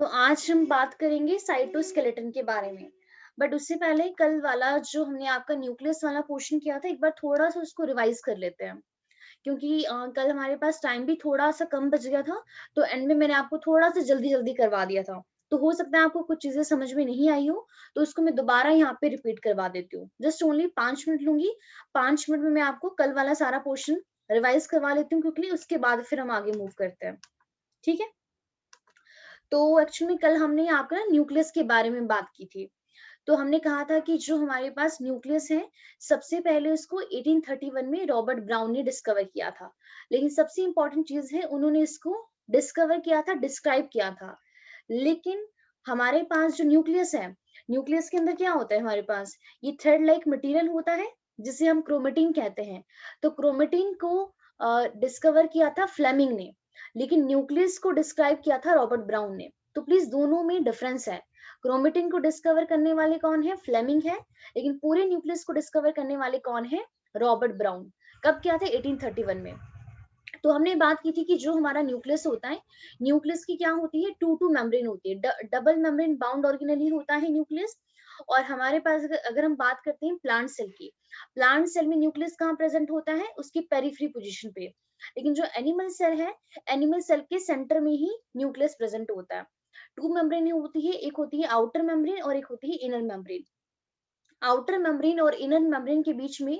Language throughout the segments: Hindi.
तो आज हम बात करेंगे साइटोस्केलेटन के बारे में। बट उससे पहले कल वाला जो हमने आपका न्यूक्लियस वाला पोर्शन किया था, एक बार थोड़ा सा उसको रिवाइज कर लेते हैं। क्योंकि कल हमारे पास टाइम भी थोड़ा सा कम बच गया था, तो एंड में मैंने आपको थोड़ा सा जल्दी जल्दी करवा दिया था। तो हो सकता है आपको कुछ चीजें समझ में नहीं आई हो, तो उसको मैं दोबारा यहाँ पे रिपीट करवा देती हूँ। जस्ट ओनली 5 मिनट लूंगी। 5 मिनट में मैं आपको कल वाला सारा पोर्शन रिवाइज करवा लेती हूँ, क्योंकि उसके बाद फिर हम आगे मूव करते हैं। ठीक है। तो एक्चुअली कल हमने आपका ना न्यूक्लियस के बारे में बात की थी। तो हमने कहा था कि जो हमारे पास न्यूक्लियस है, सबसे पहले उसको 1831 में रॉबर्ट ब्राउन ने डिस्कवर किया था। लेकिन सबसे इंपॉर्टेंट चीज है, उन्होंने इसको डिस्कवर किया था, डिस्क्राइब किया था। लेकिन हमारे पास जो न्यूक्लियस है, न्यूक्लियस के अंदर क्या होता है हमारे पास, ये थ्रेड लाइक मटेरियल होता है, जिसे हम क्रोमेटिन कहते हैं। तो क्रोमेटिन को डिस्कवर किया था फ्लेमिंग ने, लेकिन न्यूक्लियस को डिस्क्राइब किया था रॉबर्ट ब्राउन ने। तो प्लीज दोनों में डिफरेंस है। क्रोमेटिन को डिस्कवर करने वाले कौन है, फ्लेमिंग है। लेकिन पूरे न्यूक्लियस को डिस्कवर करने वाले कौन है, रॉबर्ट ब्राउन। कब किया था, 1831 में। तो हमने बात की थी कि जो हमारा न्यूक्लियस होता है, न्यूक्लियस की क्या होती है, टू टू मेम्ब्रेन होती है, डबल मेम्ब्रेन बाउंड ऑर्गेनेली होता है न्यूक्लियस। और हमारे पास अगर हम बात करते हैं प्लांट सेल की, प्लांट सेल में न्यूक्लियस कहाँ प्रेजेंट होता है, उसकी पेरिफेरी पोजीशन पे। लेकिन जो एनिमल सेल है, एनिमल सेल के सेंटर में ही न्यूक्लियस प्रेजेंट होता है। टू मेम्ब्रेन होती है, एक होती है आउटर मेम्ब्रेन और एक होती है इनर मेम्ब्रेन। आउटर मेम्ब्रेन और इनर मेम्ब्रेन के बीच में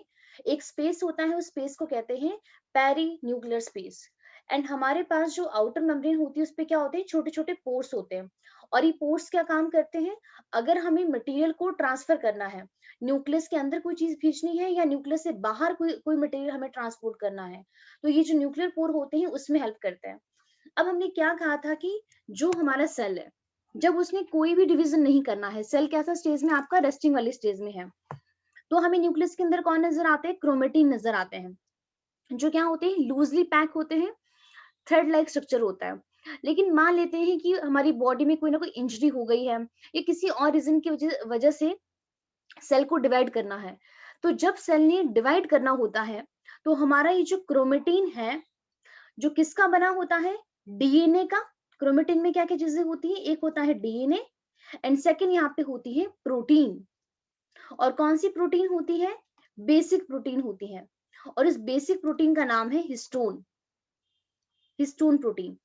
एक स्पेस होता है, उस स्पेस को कहते हैं पेरी न्यूक्लियर स्पेस। एंड हमारे पास जो आउटर मेम्ब्रेन होती है, उस पे क्या होते हैं, छोटे छोटे पोर्स होते हैं। और ये पोर्स क्या काम करते हैं, अगर हमें मटेरियल को ट्रांसफर करना है, न्यूक्लियस के अंदर कोई चीज भेजनी है या न्यूक्लियस से बाहर कोई कोई मटेरियल हमें ट्रांसपोर्ट करना है, तो ये जो न्यूक्लियर पोर होते हैं उसमें हेल्प करते हैं। अब हमने क्या कहा था कि जो हमारा सेल है, जब उसने कोई भी डिवीजन नहीं करना है, सेल कैसा स्टेज में, आपका रेस्टिंग वाली स्टेज में है, तो हमें न्यूक्लियस के अंदर कौन नजर आते हैं, क्रोमेटिन नजर आते हैं, जो क्या होते हैं, लूजली पैक होते हैं, थ्रेड लाइक स्ट्रक्चर होता है। लेकिन मान लेते हैं कि हमारी बॉडी में कोई ना कोई इंजरी हो गई है, या किसी और रीजन की वजह वजह से सेल को डिवाइड करना है। तो जब सेल ने डिवाइड करना होता है, तो हमारा ये जो क्रोमेटिन है, जो किसका बना होता है, डीएनए का। क्रोमेटिन में क्या क्या चीजें होती है, एक होता है डीएनए, एंड सेकेंड यहाँ पे होती है प्रोटीन। और कौन सी प्रोटीन होती है, बेसिक प्रोटीन होती है। और इस बेसिक प्रोटीन का नाम है हिस्टोन, हिस्टोन प्रोटीन।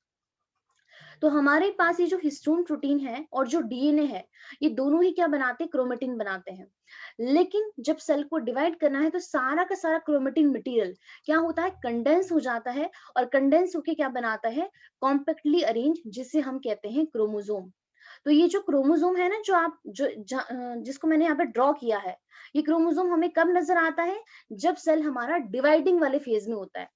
तो हमारे पास ये जो हिस्टोन प्रोटीन है और जो डीएनए है, ये दोनों ही क्या बनाते हैं, क्रोमेटिन बनाते हैं। लेकिन जब सेल को डिवाइड करना है, तो सारा का सारा क्रोमेटिन मटेरियल क्या होता है, कंडेंस हो जाता है। और कंडेंस होके क्या बनाता है, कॉम्पैक्टली अरेंज, जिसे हम कहते हैं क्रोमोसोम। तो ये जो क्रोमोसोम है ना, जो आप जिसको मैंने यहाँ पे ड्रॉ किया है, ये क्रोमोसोम हमें कब नजर आता है, जब सेल हमारा डिवाइडिंग वाले फेज में होता है।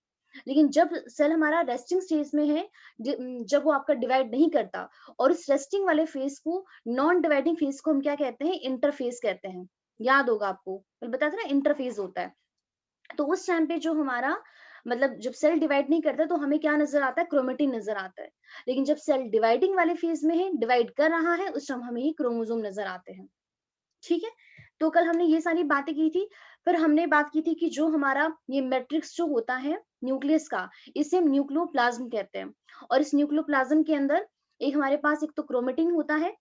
लेकिन जब सेल हमारा रेस्टिंग स्टेज में है, जब वो आपका डिवाइड नहीं करता, और इस रेस्टिंग वाले फेज को, नॉन डिवाइडिंग फेज को हम क्या कहते हैं, इंटरफेज कहते हैं। याद होगा आपको, मैंने बताया था ना, इंटरफेज होता है। तो उस टाइम पे जो हमारा, मतलब जब सेल डिवाइड नहीं करता, तो हमें क्या नजर आता है, क्रोमेटिन नजर आता है। लेकिन जब सेल डिवाइडिंग वाले फेज में है, डिवाइड कर रहा है, उस टाइम हमें ही क्रोमोसोम नजर आते हैं। ठीक है। तो कल हमने ये सारी बातें की थी। फिर हमने बात की थी कि जो हमारा ये मैट्रिक्स जो होता है न्यूक्लियस का, इसे हम न्यूक्लियोप्लाज्म कहते हैं। और इस न्यूक्लियोप्लाज्म के अंदर एक हमारे पास, एक तो क्रोमेटिन होता है,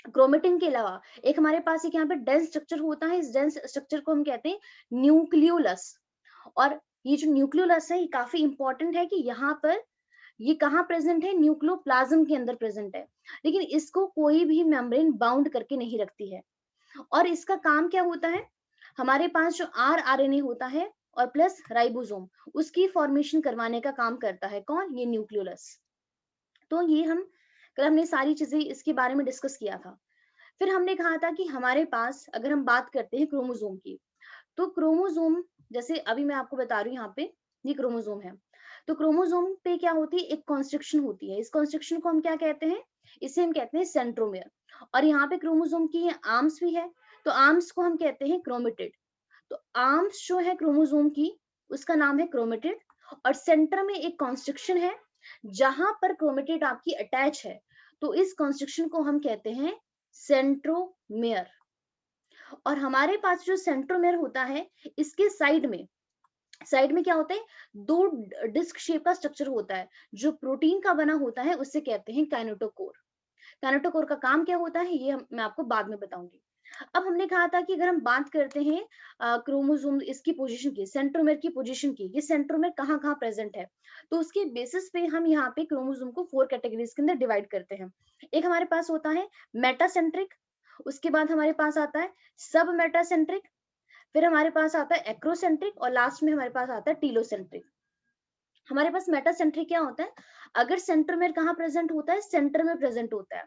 क्रोमेटिन के अलावा एक हमारे पास एक यहाँ पे डेंस स्ट्रक्चर होता है, इस डेंस स्ट्रक्चर को हम कहते हैं न्यूक्लियोलस। और ये जो न्यूक्लियोलस है, ये काफी इंपॉर्टेंट है कि यहाँ पर ये कहाँ प्रेजेंट है, न्यूक्लियोप्लाज्म के अंदर प्रेजेंट है। लेकिन इसको कोई भी मेम्ब्रेन बाउंड करके नहीं रखती है। और इसका काम क्या होता है, हमारे पास जो आरआरएनए होता है और प्लस राइबोसोम, उसकी फॉर्मेशन करवाने का काम करता है कौन, ये न्यूक्लियोलस। तो ये हम कल हमने सारी चीजें इसके बारे में डिस्कस किया था। फिर हमने कहा था कि हमारे पास अगर हम बात करते हैं क्रोमोसोम की, तो क्रोमोसोम, जैसे अभी मैं आपको बता रही हूँ, यहाँ पे ये क्रोमोसोम है। तो क्रोमोसोम पे क्या होती है, एक कॉन्स्ट्रिक्शन होती है। इस कॉन्स्ट्रिक्शन को हम क्या कहते हैं, इसे हम कहते हैं सेंट्रोमियर। और यहाँ पे क्रोमोसोम की आर्म्स भी है, तो आर्म्स को हम कहते हैं क्रोमेटिड। तो आर्म्स जो है क्रोमोसोम की, उसका नाम है क्रोमेटिड। और सेंटर में एक कॉन्स्ट्रिक्शन है, जहां पर क्रोमेटिड आपकी अटैच है, तो इस कॉन्स्ट्रिक्शन को हम कहते हैं सेंट्रोमेयर। और हमारे पास जो सेंट्रोमेयर होता है, इसके साइड में क्या होता है, दो डिस्क शेप का स्ट्रक्चर होता है, जो प्रोटीन का बना होता है, उससे कहते हैं काइनेटोकोर। काइनेटोकोर का काम क्या होता है ये मैं आपको बाद में बताऊंगी। अब हमने कहा था कि अगर हम बात करते हैं क्रोमोसोम इसकी पोजीशन की, सेंट्रोमेर की पोजीशन की, ये सेंट्रोमेर कहाँ कहाँ प्रेजेंट है, तो उसके बेसिस पे हम यहाँ पे क्रोमोसोम को 4 कैटेगरीज के अंदर डिवाइड करते हैं। एक हमारे पास होता है मेटासेंट्रिक, उसके बाद हमारे पास आता है सब मेटासेंट्रिक, फिर हमारे पास आता है एक्रोसेंट्रिक और लास्ट में हमारे पास आता है टीलोसेंट्रिक। हमारे पास मेटासेंट्रिक क्या होता है, अगर सेंट्रोमेर कहाँ प्रेजेंट होता है, सेंटर में प्रेजेंट होता है।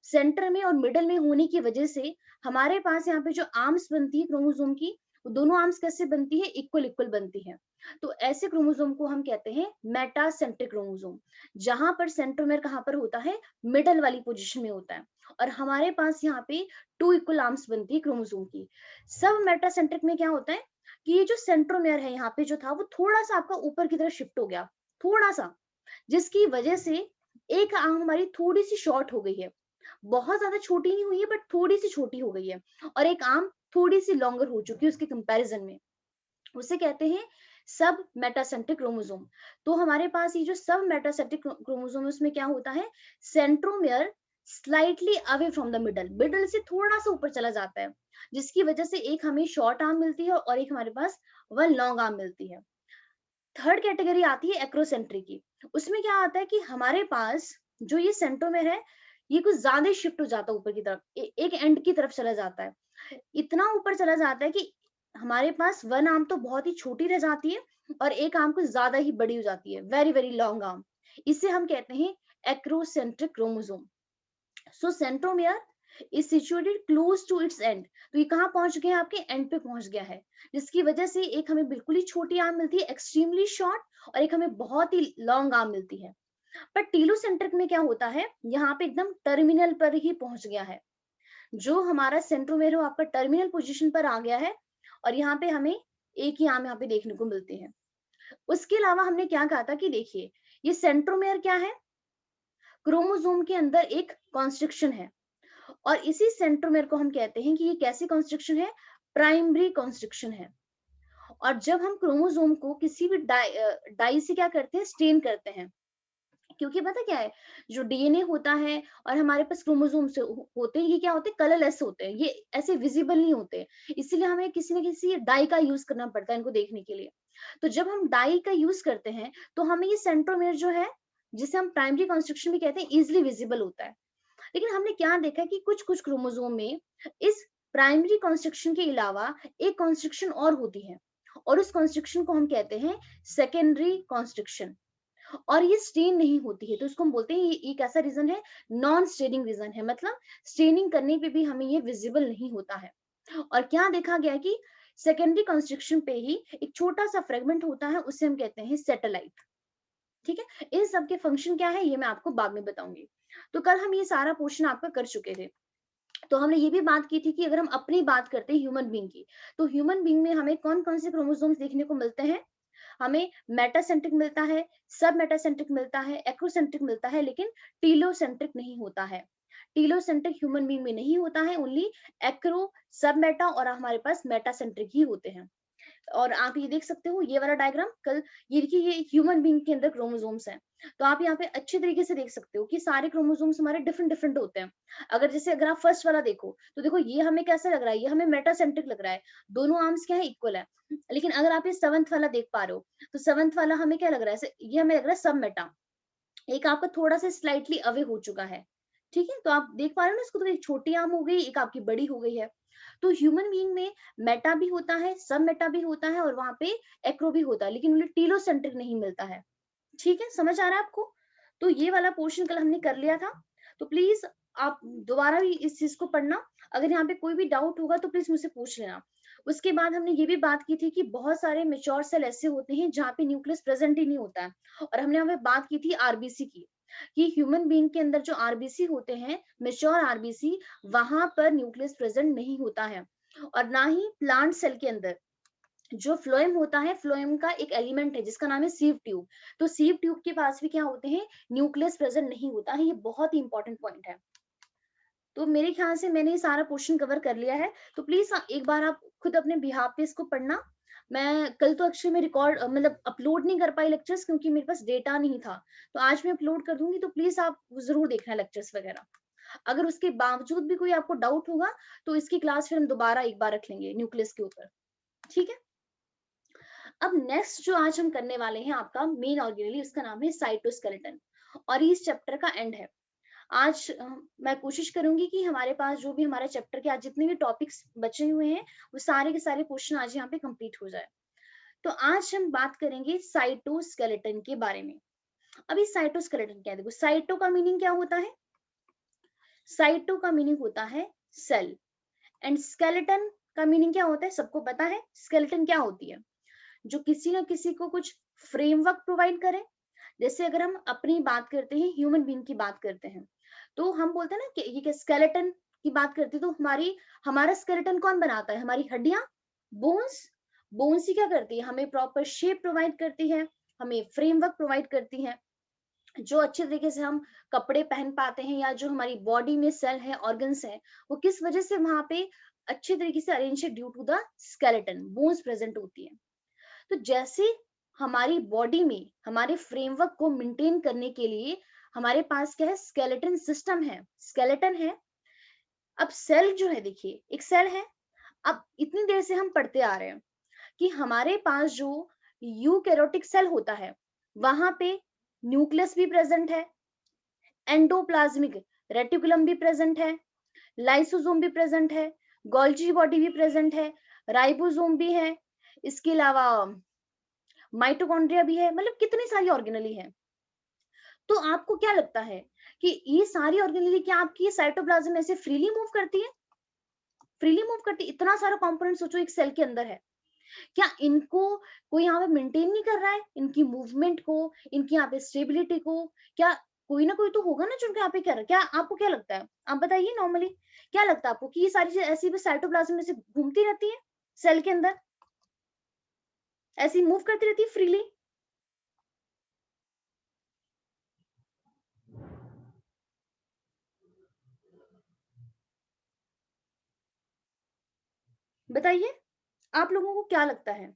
सेंटर में और मिडल में होने की वजह से हमारे पास यहाँ पे जो आर्म्स बनती है क्रोमोसोम की, वो दोनों आर्म्स कैसे बनती है, इक्वल इक्वल बनती है। तो ऐसे क्रोमोसोम को हम कहते हैं मेटासेंट्रिक क्रोमोसोम, जहां पर सेंट्रोमेर कहाँ पर होता है, मिडल वाली पोजीशन में होता है। और हमारे पास यहाँ पे 2 इक्वल आर्म्स बनती है क्रोमोसोम की। सब मेटासेंट्रिक में क्या होता है कि ये जो सेंट्रोमेर है यहाँ पे जो था, वो थोड़ा सा आपका ऊपर की तरफ शिफ्ट हो गया, थोड़ा सा, जिसकी वजह से एक आर्म हमारी थोड़ी सी शॉर्ट हो गई है, बहुत ज्यादा छोटी नहीं हुई है बट थोड़ी सी छोटी हो गई है, और एक आर्म थोड़ी सी लॉन्गर हो चुकी है उसके कंपैरिजन में। उसे कहते हैं सब मेटासेंट्रिक क्रोमोसोम। तो हमारे पास ये जो सब मेटासेंट्रिक क्रोमोसोम है उसमें क्या होता है, centromere slightly away from the middle, middle से थोड़ा सा ऊपर चला जाता है, जिसकी वजह से एक हमें शॉर्ट आर्म मिलती है और एक हमारे पास वन लॉन्ग आर्म मिलती है। थर्ड कैटेगरी आती है एक्रोसेंट्रिक की। उसमें क्या आता है कि हमारे पास जो ये सेंट्रोमेर है, ये कुछ ज्यादा शिफ्ट हो जाता है ऊपर की तरफ, एक एंड की तरफ चला जाता है, इतना ऊपर चला जाता है कि हमारे पास वन आर्म तो बहुत ही छोटी रह जाती है और एक आर्म कुछ ज्यादा ही बड़ी हो जाती है, वेरी वेरी लॉन्ग आर्म। इसे हम कहते हैं acrocentric chromosome. So centromere is situated close to its end, तो ये कहाँ पहुंच गया है, आपके एंड पे पहुंच गया है, जिसकी वजह से एक हमें बिल्कुल ही छोटी आर्म मिलती है, एक्सट्रीमली शॉर्ट, और एक हमें बहुत ही लॉन्ग आर्म मिलती है। पर टीलोसेंट्रिक में क्या होता है, यहाँ पे एकदम टर्मिनल पर ही पहुंच गया है, जो हमारा सेंट्रोमेर है वो आपका टर्मिनल पोजीशन पर आ गया है, और यहाँ पे हमें एक ही आर्म यहाँ पे देखने को मिलते हैं। उसके अलावा हमने क्या कहा था कि देखिए, ये सेंट्रोमेर क्या है, क्रोमोसोम के अंदर एक कॉन्स्ट्रिक्शन है, और इसी सेंट्रोमेर को हम कहते हैं कि ये कैसी कॉन्स्ट्रिक्शन है, प्राइमरी कॉन्स्ट्रिक्शन है। और जब हम क्रोमोसोम को किसी भी डाई से क्या करते हैं, स्टेन करते हैं, क्योंकि पता क्या है, जो डीएनए होता है और हमारे पास क्रोमोसोम से होते हैं, ये क्या होते हैं, कलरलेस होते हैं, ये ऐसे विजिबल नहीं होते, इसीलिए हमें किसी न किसी डाई का यूज करना पड़ता है इनको देखने के लिए। तो जब हम डाई का यूज करते हैं तो हमें ये सेंट्रोमेर जो है, जिसे हम प्राइमरी कंस्ट्रक्शन भी कहते हैं, इजिली विजिबल होता है। लेकिन हमने क्या देखा कि कुछ कुछ क्रोमोसोम में इस प्राइमरी कंस्ट्रक्शन के अलावा एक कंस्ट्रक्शन और होती है, और उस कंस्ट्रक्शन को हम कहते हैं सेकेंडरी कंस्ट्रक्शन, और ये स्टेन नहीं होती है, तो इसको हम बोलते हैं ये कैसा रीजन है, नॉन स्टेनिंग रीजन है, मतलब स्टेनिंग करने पे भी हमें ये विजिबल नहीं होता है। और क्या देखा गया कि सेकेंडरी कंस्ट्रक्शन पे ही एक छोटा सा फ्रेगमेंट होता है, उसे हम कहते हैं सैटेलाइट। ठीक है, इन सब के फंक्शन क्या है ये मैं आपको बाद में बताऊंगी। तो कल हम ये सारा पोर्शन आपका कर चुके थे। तो हमने ये भी बात की थी कि अगर हम अपनी बात करते हैं ह्यूमन बींग की, तो ह्यूमन बींग में हमें कौन कौन से क्रोमोसोम्स देखने को मिलते हैं, हमें मेटासेंट्रिक मिलता है, सब मेटासेंट्रिक मिलता है, एक्रोसेंट्रिक मिलता है, लेकिन टीलोसेंट्रिक नहीं होता है। टीलोसेंट्रिक ह्यूमन बींग में नहीं होता है, ओनली एक्रो, सब मेटा और हमारे पास मेटासेंट्रिक ही होते हैं। और आप ये देख सकते हो ये वाला डायग्राम कल, ये देखिए ये ह्यूमन बींग के अंदर क्रोमोसोम्स हैं, तो आप यहाँ पे अच्छे तरीके से देख सकते हो कि सारे क्रोमोसोम्स हमारे डिफरेंट डिफरेंट होते हैं। अगर जैसे अगर आप फर्स्ट वाला देखो तो देखो ये हमें कैसा लग रहा है, ये हमें मेटासेंट्रिक लग रहा है, दोनों आर्म्स क्या है, इक्वल है। लेकिन अगर आप ये सेवंथ वाला देख पा रहे हो, तो सेवंथ वाला हमें क्या लग रहा है, ये हमें लग रहा है सब मेटा, एक आपका थोड़ा सा स्लाइटली अवे हो चुका है। ठीक है, तो आप देख पा रहे हो ना इसको, तो एक छोटी आर्म हो गई, एक आपकी बड़ी हो गई है। तो ह्यूमन बीइंग में मेटा भी होता है, सब मेटा भी होता है, और वहां पे एक्रो भी होता है, लेकिन उन्हें टीलोसेंट्रिक नहीं मिलता है। ठीक है, समझ आ रहा है आपको। तो ये वाला पोर्शन कल हमने कर लिया था, तो प्लीज आप दोबारा भी इस चीज को पढ़ना, अगर यहाँ पे कोई भी डाउट होगा तो प्लीज मुझसे पूछ लेना। उसके बाद हमने ये भी बात की थी कि बहुत सारे मेच्योर सेल ऐसे होते हैं जहाँ पे न्यूक्लियस प्रेजेंट ही नहीं होता है, और हमने यहाँ पे बात की थी आरबीसी की, कि ह्यूमन बीइंग के अंदर जो आरबीसी होते हैं, मेच्योर आरबीसी, वहां पर न्यूक्लियस प्रेजेंट नहीं होता है। और ना ही प्लांट सेल के अंदर जो फ्लोएम होता है, फ्लोएम का एक एलिमेंट है जिसका नाम है सीव ट्यूब, तो सीव ट्यूब के पास भी क्या होते हैं, न्यूक्लियस प्रेजेंट नहीं होता है। ये बहुत ही इंपॉर्टेंट पॉइंट है। तो मेरे ख्याल से मैंने ये सारा पोर्शन कवर कर लिया है, तो प्लीज एक बार आप खुद अपने बिहाफ पे इसको पढ़ना। मैं कल तो एक्चुअली मैं रिकॉर्ड मतलब अपलोड नहीं कर पाई लेक्चर्स, क्योंकि मेरे पास डेटा नहीं था, तो आज मैं अपलोड कर दूंगी, तो प्लीज आप जरूर देखना लेक्चर्स वगैरह। अगर उसके बावजूद भी कोई आपको डाउट होगा तो इसकी क्लास फिर हम दोबारा एक बार रख लेंगे न्यूक्लियस के ऊपर, ठीक है। अब नेक्स्ट जो आज हम करने वाले हैं आपका मेन ऑर्गेनेली, उसका नाम है साइटोस्केलेटन, और इस चैप्टर का एंड है। आज मैं कोशिश करूंगी कि हमारे पास जो भी हमारे चैप्टर के आज जितने भी टॉपिक्स बचे हुए हैं वो सारे के सारे क्वेश्चन आज यहाँ पे कंप्लीट हो जाए। तो आज हम बात करेंगे साइटोस्केलेटन के बारे में। अभी साइटोस्केलेटन क्या है, देखो साइटो का मीनिंग क्या होता है, साइटो का मीनिंग होता है सेल, एंड स्केलेटन का मीनिंग क्या होता है, सबको पता है स्केलेटन क्या होती है, जो किसी ना किसी को कुछ फ्रेमवर्क प्रोवाइड करे। जैसे अगर हम अपनी बात करते हैं, ह्यूमन बीइंग की बात करते हैं, तो हम बोलते हैं ना कि ये स्केलेटन की बात करते हैं, तो हमारा स्केलेटन कौन बनाता है, हमारी हड्डियां, बोन्स। बोन्स ही क्या करती है, हमें प्रॉपर शेप प्रोवाइड करती है, हमें फ्रेमवर्क प्रोवाइड करती है, जो अच्छे तरीके से हम कपड़े पहन पाते हैं, या जो हमारी बॉडी में सेल है, ऑर्गन्स है, वो किस वजह से वहां पे अच्छे तरीके से अरेंज है, due to the skeleton, bones present होती है। तो जैसे हमारी बॉडी में हमारे फ्रेमवर्क को मेंटेन करने के लिए हमारे पास क्या है, स्केलेटन सिस्टम है, स्केलेटन है। अब सेल जो है, देखिए एक सेल है, अब इतनी देर से हम पढ़ते आ रहे हैं कि हमारे पास जो यूकैरियोटिक सेल होता है वहां पे न्यूक्लियस भी प्रेजेंट है, एंडोप्लाज्मिक रेटिकुलम भी प्रेजेंट है, लाइसोसोम भी प्रेजेंट है, गोल्जी बॉडी भी प्रेजेंट है, राइबोसोम भी है, इसके अलावा माइटोकॉन्ड्रिया भी है, मतलब कितनी सारी ऑर्गेनेली है। तो आपको क्या लगता है कि ये सारी ऑर्गेनेली क्या आपकी साइटोप्लाज्म में से फ्रीली मूव करती है, फ्रीली मूव करती है? इतना सारा कंपोनेंट सोचो एक सेल के अंदर है, क्या इनको कोई यहाँ पे मेंटेन नहीं कर रहा है, इनकी मूवमेंट को, इनकी यहाँ पे स्टेबिलिटी को? क्या कोई ना कोई तो होगा ना जो उनके यहाँ पे कर रहा है? क्या आपको क्या लगता है, आप बताइए नॉर्मली क्या लगता है आपको कि ये सारी चीज ऐसी भी साइटोप्लाज्म में से घूमती रहती है सेल के अंदर, ऐसी मूव करती रहती है फ्रीली? बताइए आप लोगों को क्या लगता है।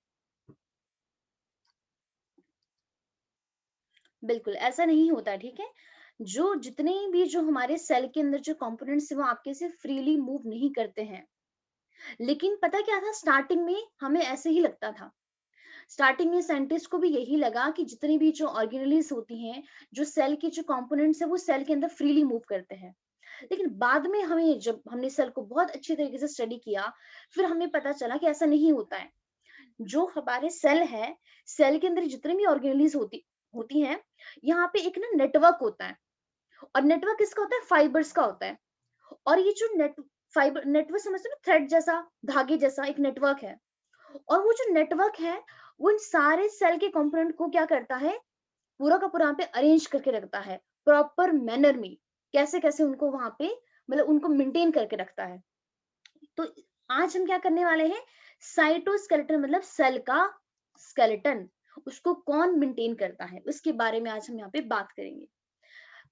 बिल्कुल ऐसा नहीं होता है, ठीक है। जो जितने भी जो हमारे सेल के अंदर जो कंपोनेंट्स है वो आपके से फ्रीली मूव नहीं करते हैं। लेकिन पता क्या था, स्टार्टिंग में हमें ऐसे ही लगता था, स्टार्टिंग में साइंटिस्ट को भी यही लगा कि जितनी भी जो ऑर्गेनेलीज होती हैं, जो सेल के जो कंपोनेंट्स है वो सेल के अंदर फ्रीली मूव करते हैं। लेकिन बाद में हमें, जब हमने सेल को बहुत अच्छी तरीके से स्टडी किया, फिर हमें पता चला कि ऐसा नहीं होता है। जो हमारे सेल है, सेल के अंदर जितनी भी ऑर्गेनेलीज होती होती हैं, यहाँ पे एक ना नेटवर्क होता है, और नेटवर्क किसका होता है, फाइबर्स का होता है। और ये जो फाइबर नेटवर्क समझते हो ना, थ्रेड जैसा, धागे जैसा एक नेटवर्क है। और वो जो नेटवर्क है वो इन सारे सेल के कंपोनेंट को क्या करता है, पूरा का पूरा यहाँ पे अरेंज करके रखता है प्रॉपर मैनर में, कैसे कैसे उनको वहां पे, मतलब उनको मेंटेन करके रखता है। तो आज हम क्या करने वाले हैं, साइटोस्केलेटन मतलब सेल का स्केलेटन, उसको कौन मेंटेन करता है उसके बारे में आज हम यहाँ पे बात करेंगे।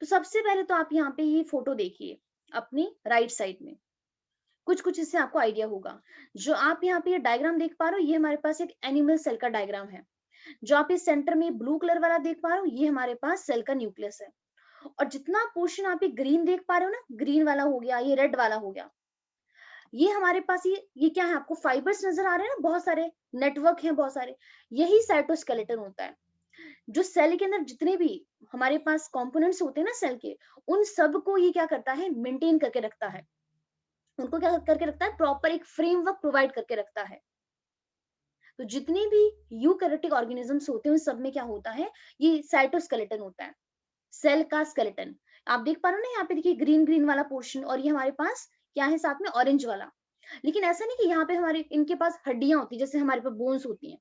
तो सबसे पहले तो आप यहाँ पे ये फोटो देखिए अपनी राइट साइड में, कुछ कुछ इससे आपको आइडिया होगा। जो आप यहाँ पे ये डायग्राम देख पा रहे हो, ये हमारे पास एक एनिमल सेल का डायग्राम है। जो आप इस सेंटर में ब्लू कलर वाला देख पा रहे हो, ये हमारे पास सेल का न्यूक्लियस है। और जितना पोर्शन आप ये ग्रीन देख पा रहे हो ना, ग्रीन वाला हो गया, ये रेड वाला हो गया, ये हमारे पास ये क्या है, आपको फाइबर्स नजर आ रहे हैं ना, बहुत सारे नेटवर्क हैं, बहुत सारे, यही साइटोस्केलेटन होता है। जो सेल के अंदर जितने भी हमारे पास कंपोनेंट्स होते हैं ना सेल के, उन सब को ये क्या करता है, मेंटेन करके रखता है, उनको क्या करके रखता है, प्रॉपर एक फ्रेमवर्क प्रोवाइड करके रखता है। तो जितने भी यूकैरियोटिक ऑर्गेनिजम्स होते हैं उन सब में क्या होता है, ये साइटोस्केलेटन होता है, सेल का स्केलेटन। आप देख पा रहे हो ना, यहाँ पे देखिए ग्रीन ग्रीन वाला पोर्शन, और ये हमारे पास क्या है साथ में, ऑरेंज वाला। लेकिन ऐसा नहीं कि यहाँ पे हमारे इनके पास हड्डियां होती है जैसे हमारे पास बोन्स होती हैं।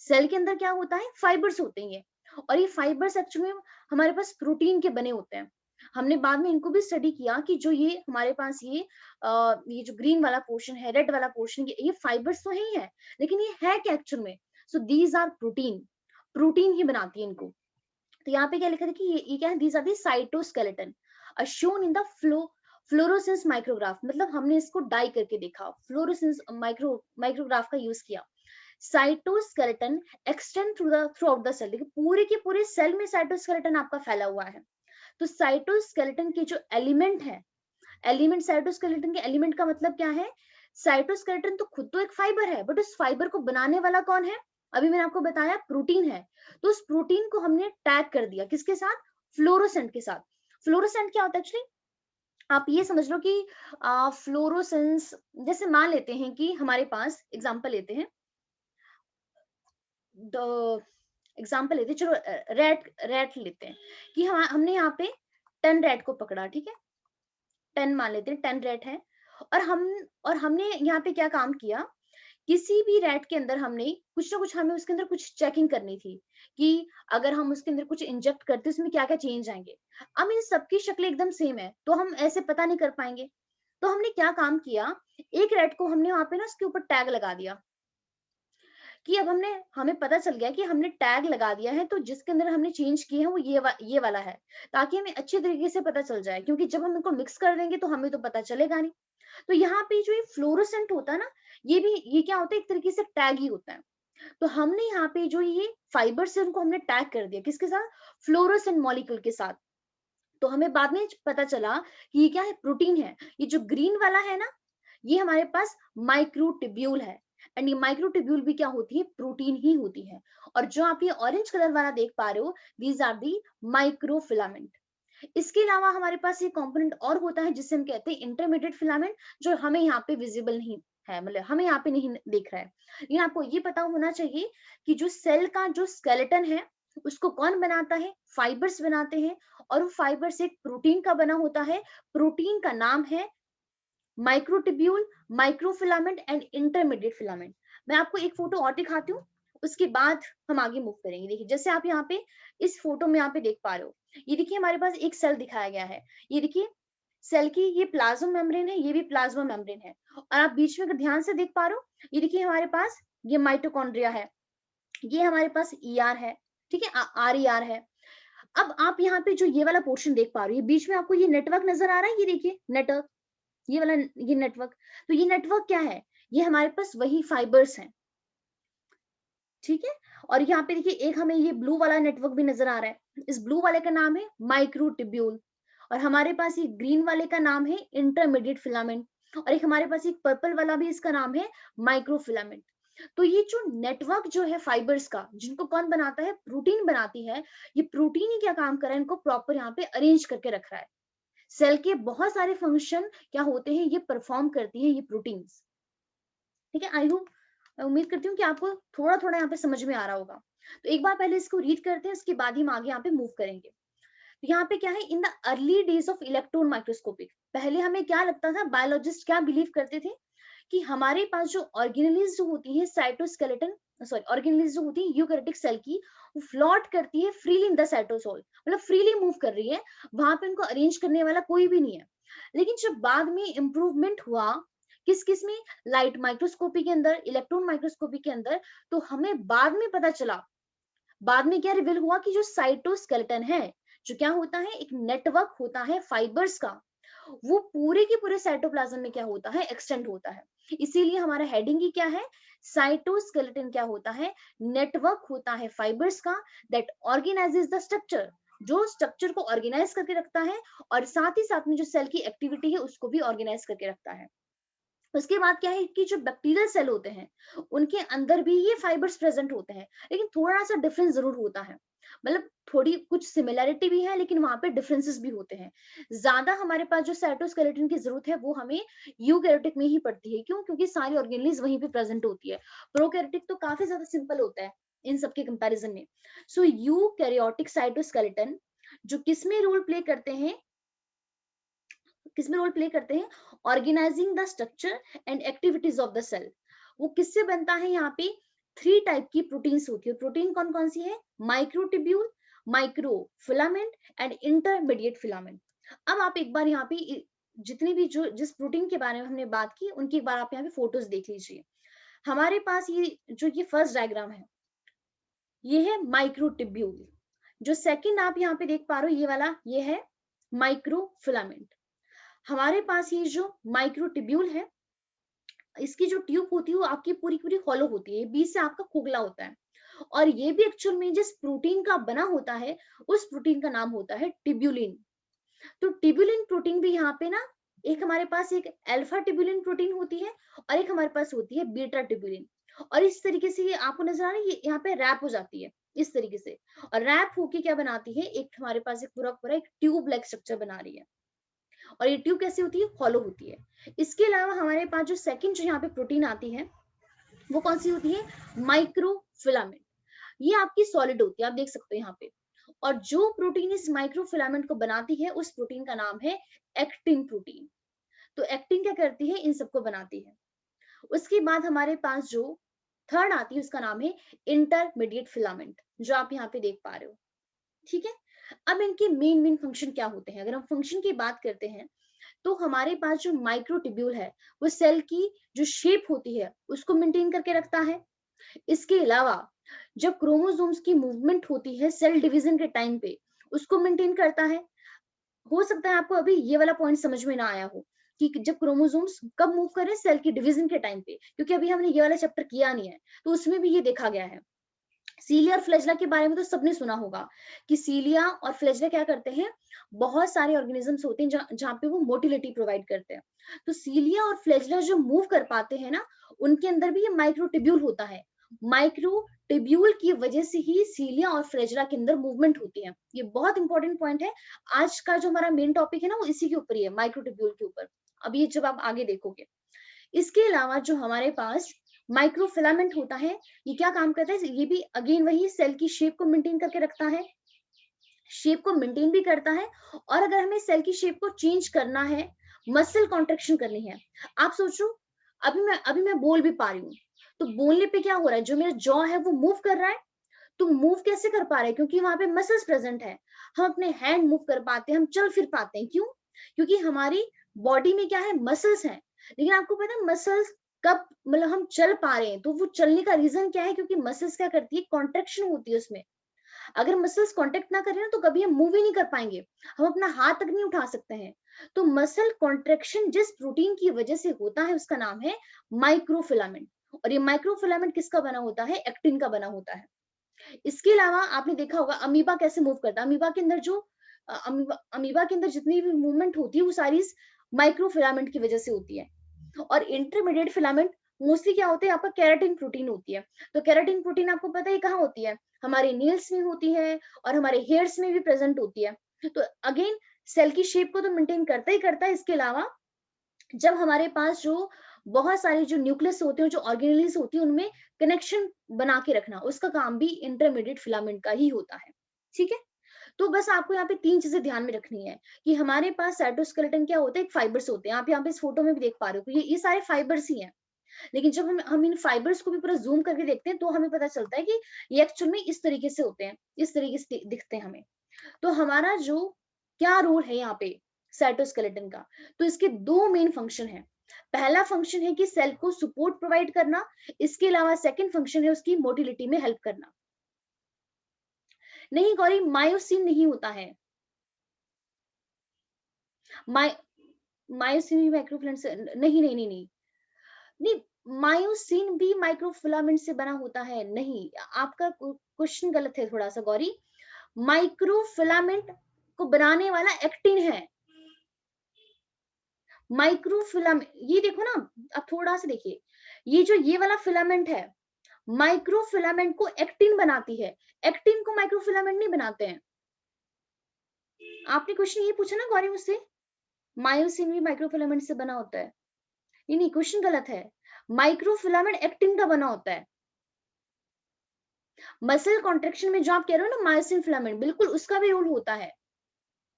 सेल के अंदर क्या होता है, फाइबर्स होते हैं ये। और ये फाइबर्स एक्चुअली हमारे पास प्रोटीन के बने होते हैं। हमने बाद में इनको भी स्टडी किया कि जो ये हमारे पास ये जो ग्रीन वाला पोर्शन है, रेड वाला पोर्शन, ये फाइबर्स तो है ही है, लेकिन ये है क्या एक्चुअल में, so these are protein, protein ही बनाती है इनको। तो यहाँ पे क्या लिखा था कि ये क्या है, these are the cytoskeleton shown in the fluorescence micrograph, मतलब हमने इसको डाई करके देखा, फ्लोरोसेंस माइक्रोग्राफ का यूज किया। Cytoskeleton extend throughout the cell, देखिए पूरे के पूरे सेल में साइटोस्केलेटन आपका फैला हुआ है। तो साइटोस्केलेटन के जो एलिमेंट है, एलिमेंट साइटोस्केलेटन के एलिमेंट का मतलब क्या है? साइटोस्केलेटन तो खुद तो एक फाइबर है, बट उस फाइबर को बनाने वाला कौन है? अभी मैंने आपको बताया प्रोटीन है। तो उस प्रोटीन को हमने टैग कर दिया किसके साथ? फ्लोरोसेंट के साथ। फ्लोरोसेंट क्या होता है एक्चुअली? आप ये समझ लो कि फ्लोरोसेंस, जैसे मान लेते हैं कि हमारे पास एग्जांपल लेते हैं, द एग्जांपल लेते हैं, चलो रैट रैट लेते हैं कि हमने यहाँ पे 10 रैट को पकड़ा, ठीक है? 10 मान लेते हैं, 10 रैट है, और हमने यहाँ पे क्या काम किया, किसी भी रैट के अंदर हमने कुछ ना कुछ, हमें उसके अंदर कुछ चेकिंग करनी थी कि अगर हम उसके अंदर कुछ इंजेक्ट करते उसमें क्या क्या चेंज आएंगे। अब इन सबकी शक्ल एकदम सेम है तो हम ऐसे पता नहीं कर पाएंगे। तो हमने क्या काम किया, एक रैट को हमने वहां पे ना उसके ऊपर टैग लगा दिया कि अब हमें पता चल गया कि हमने टैग लगा दिया है, तो जिसके अंदर हमने चेंज किए हैं वो ये वाला है, ताकि हमें अच्छे तरीके से पता चल जाए, क्योंकि जब हम इनको मिक्स कर देंगे तो हमें तो पता चलेगा नहीं। तो यहाँ पे जो ये फ्लोरोसेंट होता है ना, ये क्या होता है, एक तरीके से टैग ही होता है। तो हमने यहाँ पे जो ये फाइबर से उनको हमने टैग कर दिया किसके साथ? फ्लोरोसेंट मॉलिक्यूल के साथ। तो हमें बाद में पता चला कि ये क्या है, प्रोटीन है। ये जो ग्रीन वाला है ना, ये हमारे पास माइक्रोट्यूब्यूल है, एंड ये माइक्रोट्यूब्यूल भी क्या होती है, प्रोटीन ही होती है। और जो आप ये ऑरेंज कलर वाला देख पा रहे हो, दीज आर दी माइक्रोफिलामेंट। इसके अलावा हमारे पास एक कंपोनेंट और होता है जिसे हम कहते हैं इंटरमीडिएट फिलामेंट, जो हमें यहाँ पे विजिबल नहीं है, मतलब हमें यहाँ पे नहीं दिख रहा है। लेकिन आपको ये पता होना चाहिए कि जो सेल का जो स्केलेटन है उसको कौन बनाता है? फाइबर्स बनाते हैं, और वो फाइबर्स एक प्रोटीन का बना होता है। प्रोटीन का नाम है microtubule, microfilament and intermediate filament. मैं आपको एक फोटो और दिखाती हूँ, उसके बाद हम आगे मूव करेंगे। देखिए जैसे आप यहाँ पे इस फोटो में यहाँ पे देख पा रहे हो, ये देखिए हमारे पास एक सेल दिखाया गया है। ये देखिए सेल की ये प्लाज्मा मेम्ब्रेन है, ये भी प्लाज्मा मेम्ब्रेन है, और आप बीच में अगर ध्यान से देख पा रहे हो, ये देखिए हमारे पास ये माइटोकॉन्ड्रिया है, ये हमारे पास ईआर है, ठीक है, आर ई आर है। अब आप यहाँ पे जो ये वाला पोर्शन देख पा रहे हो, ये बीच में आपको ये नेटवर्क नजर आ रहा है, ये देखिए नेटवर्क, ये वाला, ये नेटवर्क। तो ये नेटवर्क क्या है? ये हमारे पास वही फाइबर्स हैं, ठीक है। और यहाँ पे देखिए एक हमें ये ब्लू वाला नेटवर्क भी नजर आ रहा है, इस ब्लू वाले का नाम है माइक्रोट्यूब्यूल, और हमारे पास ये ग्रीन वाले का नाम है इंटरमीडिएट फिलामेंट, और एक हमारे पास एक पर्पल वाला भी, इसका नाम है माइक्रोफिलामेंट। तो ये जो नेटवर्क जो है फाइबर्स का, जिनको कौन बनाता है? प्रोटीन बनाती है। ये प्रोटीन ही क्या काम कर रहा है? इनको प्रॉपर यहाँ पे अरेंज करके रख रहा है। सेल के बहुत सारे फंक्शन क्या होते हैं, ये परफॉर्म करती हैं ये प्रोटीन्स, ठीक है। आई होप, मैं उम्मीद करती हूँ कि आपको थोड़ा थोड़ा यहाँ पे समझ में आ रहा होगा। तो एक बार पहले इसको रीड करते हैं, उसके बाद ही हम आगे यहाँ पे मूव करेंगे। तो यहाँ पे क्या है, in the early days of electron microscopic, पहले हमें क्या लगता था, बायोलॉजिस्ट क्या बिलीव करते थे कि हमारे पास जो ऑर्गेनेलिज जो होती है साइटोस्केलेटन, सॉरी ऑर्गेनेलिज जो होती है यूकैरियोटिक सेल की, वो फ्लॉट करती है फ्रीली इन द साइटोसोल, मतलब फ्रीली मूव कर रही है, वहां पे उनको अरेंज करने वाला कोई भी नहीं है। लेकिन जब बाद में इंप्रूवमेंट हुआ, किस किस में, लाइट माइक्रोस्कोपी के अंदर, इलेक्ट्रॉन माइक्रोस्कोपी के अंदर, तो हमें बाद में पता चला, बाद में क्या रिवील हुआ कि जो साइटोस्केलेटन है, जो क्या होता है, एक नेटवर्क होता है फाइबर्स का, वो पूरे के पूरे साइटोप्लाज्म में क्या होता है, एक्सटेंड होता है। इसीलिए हमारा हेडिंग ही क्या है, साइटोस्केलेटन क्या होता है, नेटवर्क होता है फाइबर्स का, दैट ऑर्गेनाइजेस द स्ट्रक्चर, जो स्ट्रक्चर को ऑर्गेनाइज करके रखता है, और साथ ही साथ में जो सेल की एक्टिविटी है उसको भी ऑर्गेनाइज करके रखता है। उसके बाद क्या है कि जो बैक्टीरियल सेल होते हैं उनके अंदर भी ये फाइबर्स प्रेजेंट होते हैं, लेकिन थोड़ा सा डिफरेंस जरूर होता है, मतलब थोड़ी कुछ सिमिलैरिटी भी है लेकिन वहां पे डिफरेंसेस भी होते हैं। ज्यादा हमारे पास जो साइटोस्केलेटन की जरूरत है वो हमें यूकैरियोटिक में ही पड़ती है। क्यों? क्योंकि सारी ऑर्गेनेलिज वहीं पे प्रेजेंट होती है। प्रोकैरियोटिक तो काफी ज्यादा सिंपल होता है इन सबके कंपैरिजन में। सो यूकैरियोटिक साइटोस्केलेटन जो किसमें रोल प्ले करते हैं, किसमें रोल प्ले करते हैं, organizing the structure and activities of the cell. वो किससे बनता है? यहाँ पे 3 टाइप की प्रोटीन्स होती है। प्रोटीन कौन कौन सी है? Microtubule, microfilament and intermediate filament. अब आप एक बार यहाँ पे जितनी भी जो जिस प्रोटीन के बारे में हमने बात की उनकी एक बार आप यहाँ पे फोटोज देख लीजिए। हमारे पास ये फर्स्ट डायग्राम है, ये है माइक्रोट्यूब्यूल। जो सेकंड आप यहाँ पे देख पा रहे हो ये वाला, ये है माइक्रोफिलामेंट। हमारे पास ये जो माइक्रोट्यूब्यूल है, इसकी जो ट्यूब होती है वो आपकी पूरी पूरी हॉलो होती है, बीच से आपका खोखला होता है, और ये भी एक्चुअल में जिस प्रोटीन का बना होता है उस प्रोटीन का नाम होता है ट्यूब्यूलिन। तो ट्यूब्यूलिन प्रोटीन भी यहाँ पे ना एक हमारे पास एक अल्फा ट्यूबुलिन प्रोटीन होती है और एक हमारे पास होती है बीटा ट्यूबुलिन। और इस तरीके से ये आपको नजर आ रहा है, ये यहाँ पे रैप हो जाती है इस तरीके से। और रैप होके क्या बनाती है, एक हमारे पास एक पूरा पूरा एक ट्यूब लाइक स्ट्रक्चर बना रही है। और ये ट्यूब कैसी होती है, हॉलो होती है। इसके अलावा हमारे पास जो सेकंड जो यहाँ पे प्रोटीन आती है वो कौन सी होती है, माइक्रोफिलामेंट। ये आपकी सॉलिड होती है, आप देख सकते हो यहाँ पे। और जो प्रोटीन इस माइक्रोफिलामेंट को बनाती है उस प्रोटीन का नाम है एक्टिन प्रोटीन। तो एक्टिन क्या करती है, इन सबको बनाती है। उसके बाद हमारे पास जो थर्ड आती है उसका नाम है इंटरमीडिएट फिलामेंट, जो आप यहाँ पे देख पा रहे हो। ठीक है, अब इनके मेन मेन फंक्शन क्या होते हैं, अगर हम फंक्शन की बात करते हैं तो हमारे पास जो माइक्रोट्यूब्यूल है वो सेल की जो शेप होती है उसको मेंटेन करके रखता है। इसके अलावा जब क्रोमोसोम्स की मूवमेंट होती है सेल डिवीजन के टाइम पे, उसको मेंटेन करता है। हो सकता है आपको अभी ये वाला पॉइंट समझ में ना आया हो कि जब क्रोमोसोम्स कब मूव करें, सेल की डिवीजन के टाइम पे, क्योंकि अभी हमने ये वाला चैप्टर किया नहीं है, तो उसमें भी ये देखा गया है। सीलिया और फ्लैजेला के बारे में तो सबने सुना होगा कि सीलिया और फ्लैजेला क्या करते हैं, बहुत सारे ऑर्गेनिजम्स होते हैं जहाँ पे वो मोटिलिटी प्रोवाइड करते हैं। तो सीलिया और फ्लैजेला जो मूव कर पाते हैं ना, उनके अंदर भी ये माइक्रोट्यूब्यूल होता है। माइक्रोट्यूब्यूल की वजह से ही सीलिया और फ्लैजेला के अंदर मूवमेंट होती है। ये बहुत इंपॉर्टेंट पॉइंट है। आज का जो हमारा मेन टॉपिक है ना वो इसी के ऊपर ही है, माइक्रोट्यूब्यूल के ऊपर। अब ये जब आप आगे देखोगे, इसके अलावा जो हमारे पास माइक्रोफिलामेंट होता है, ये क्या काम करता है, ये भी अगेन वही सेल की शेप को मेंटेन करके रखता है, शेप को मेंटेन भी करता है। और अगर हमें सेल की शेप को चेंज करना है, मसल कॉन्ट्रेक्शन करनी है, आप सोचो अभी मैं बोल भी पा रही हूँ, तो बोलने पे क्या हो रहा है, जो मेरा जॉ है वो मूव कर रहा है। तो मूव कैसे कर पा रहे हैं, क्योंकि वहां पे मसल्स प्रेजेंट है। हम अपने हैंड मूव कर पाते हैं, हम चल फिर पाते हैं, क्यों, क्योंकि हमारी बॉडी में क्या है, मसल्स हैं। लेकिन आपको पता है मसल्स कब, मतलब हम चल पा रहे हैं तो वो चलने का रीजन क्या है, क्योंकि मसल्स क्या करती है, कॉन्ट्रेक्शन होती है उसमें। अगर मसल्स कांटेक्ट ना करें ना तो कभी हम मूव ही नहीं कर पाएंगे, हम अपना हाथ तक नहीं उठा सकते हैं। तो मसल कॉन्ट्रेक्शन जिस प्रोटीन की वजह से होता है उसका नाम है माइक्रोफिलामेंट। और ये माइक्रोफिलामेंट किसका बना होता है, एक्टिन का बना होता है। इसके अलावा आपने देखा होगा अमीबा कैसे मूव करता है, अमीबा के अंदर जो अमीबा के अंदर जितनी भी मूवमेंट होती है वो सारी माइक्रोफिलामेंट की वजह से होती है। और इंटरमीडिएट फिलामेंट मोस्टली क्या होते हैं, आपका केराटिन प्रोटीन होती है। तो केराटिन प्रोटीन आपको पता है कहाँ होती है, हमारे नील्स में होती है और हमारे हेयर्स में भी प्रेजेंट होती है। तो अगेन सेल की शेप को तो मेंटेन करता ही करता है। इसके अलावा जब हमारे पास जो बहुत सारे जो न्यूक्लियस होते हैं, जो ऑर्गेनेल्स होती है, उनमें कनेक्शन बना के रखना, उसका काम भी इंटरमीडिएट फिलामेंट का ही होता है। ठीक है, तो बस आपको यहाँ पे तीन चीजें ध्यान में रखनी है कि हमारे पास साइटोस्केलेटन क्या होता है, एक फाइबर्स होते हैं, आप यहाँ पे इस फोटो में भी देख पा रहे हो, ये सारे फाइबर्स ही हैं। लेकिन जब हम इन फाइबर्स को भी पूरा जूम करके देखते हैं तो हमें पता चलता है कि ये एक्चुअल में इस तरीके से होते हैं, इस तरीके से दिखते हैं हमें। तो हमारा जो क्या रोल है यहाँ पे साइटोस्केलेटन का, तो इसके दो मेन फंक्शन है। पहला फंक्शन है कि सेल को सपोर्ट प्रोवाइड करना, इसके अलावा सेकंड फंक्शन है उसकी मोटिलिटी में हेल्प करना। नहीं गौरी, मायोसिन नहीं होता है, मायोसिन भी माइक्रोफिलामेंट से नहीं नहीं नहीं नहीं नहीं, मायोसिन भी माइक्रोफिलामेंट से बना होता है, नहीं, आपका क्वेश्चन गलत है थोड़ा सा गौरी। माइक्रोफिलामेंट को बनाने वाला एक्टिन है। माइक्रोफिलामेंट ये देखो ना, अब थोड़ा सा देखिए, ये जो ये वाला फिलामेंट है, माइक्रोफिलामेंट को एक्टिन बनाती है, एक्टिन को माइक्रोफिलामेंट नहीं बनाते हैं। आपने क्वेश्चन ये पूछा ना गौरी मुझसे, मायोसिन भी माइक्रोफिलामेंट से बना होता है, ये नहीं, क्वेश्चन गलत है। माइक्रोफिलामेंट एक्टिन का बना होता है। मसल कॉन्ट्रेक्शन में जो आप कह रहे हो ना मायोसिन फिलामेंट, बिल्कुल उसका भी रोल होता है,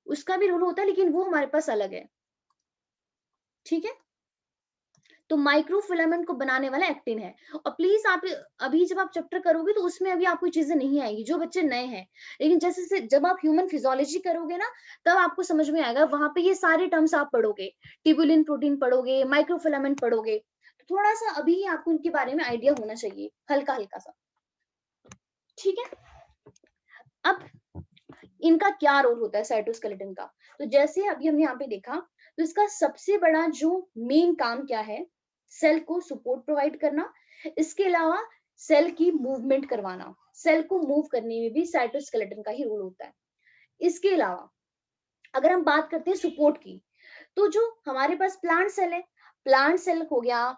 उसका भी रोल होता है, लेकिन वो हमारे पास अलग है। ठीक है, तो माइक्रोफिलामेंट को बनाने वाला एक्टिन है। और प्लीज आप अभी जब आप चैप्टर करोगे तो उसमें अभी आपको चीजें नहीं आएगी, जो बच्चे नए हैं। लेकिन जैसे से जब आप ह्यूमन फिजियोलॉजी करोगे ना, तब आपको समझ में आएगा, वहां पे ये सारे टर्म्स आप पढ़ोगे, ट्यूबुलिन प्रोटीन पढ़ोगे, माइक्रोफिलामेंट पढ़ोगे। तो थोड़ा सा अभी आपको इनके बारे में आइडिया होना चाहिए, हल्का हल्का सा। ठीक है, अब इनका क्या रोल होता है साइटोस्केलेटन का, तो जैसे अभी हमने यहाँ पे देखा, तो इसका सबसे बड़ा जो मेन काम क्या है, सेल को सपोर्ट प्रोवाइड करना, इसके अलावा सेल की मूवमेंट करवाना, सेल को मूव करने में भी साइटोस्केलेटन का ही रोल होता है। इसके अलावा अगर हम बात करते हैं सपोर्ट की, तो जो हमारे पास प्लांट सेल है, प्लांट सेल हो गया,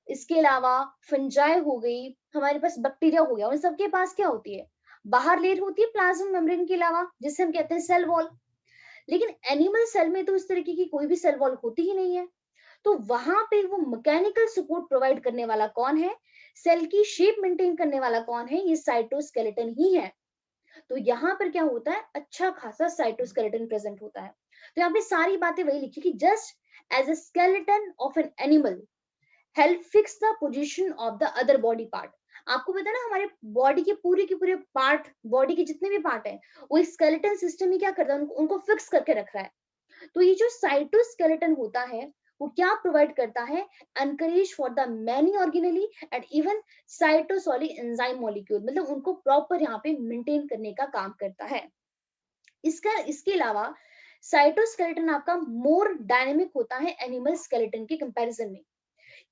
इसके अलावा फंजाई हो गई, हमारे पास बैक्टीरिया हो गया, उन सबके पास क्या होती है, बाहर लेयर होती है प्लाज्मा मेम्ब्रेन के अलावा, जिसे हम कहते हैं सेल वॉल। लेकिन एनिमल सेल में तो इस तरीके की कोई भी सेल वॉल होती ही नहीं है। तो वहां पे वो मैकेनिकल सपोर्ट प्रोवाइड करने वाला कौन है, सेल की शेप मेंटेन करने वाला कौन है, ये साइटोस्केलेटन ही है। तो यहाँ पर क्या होता है, अच्छा खासा साइटोस्केलेटन प्रेजेंट होता है। तो यहाँ पे सारी बातें वही लिखी कि just as a skeleton of an animal help fix the position of the other body part. आपको पता है ना, हमारे बॉडी के पूरे पार्ट, बॉडी के जितने भी पार्ट हैं, वो स्केलेटन सिस्टम ही क्या करता है, उनको फिक्स करके रख रहा है। तो ये जो साइटोस्केलेटन होता है वो क्या प्रोवाइड करता है, anchorage for the many organelles and even cytosolic enzyme molecule, मतलब उनको प्रॉपर यहाँ पे मेंटेन करने का काम करता है। इसके अलावा साइटोस्केलेटन आपका मोर डायनेमिक होता है एनिमल स्केलेटन के कंपैरिजन में,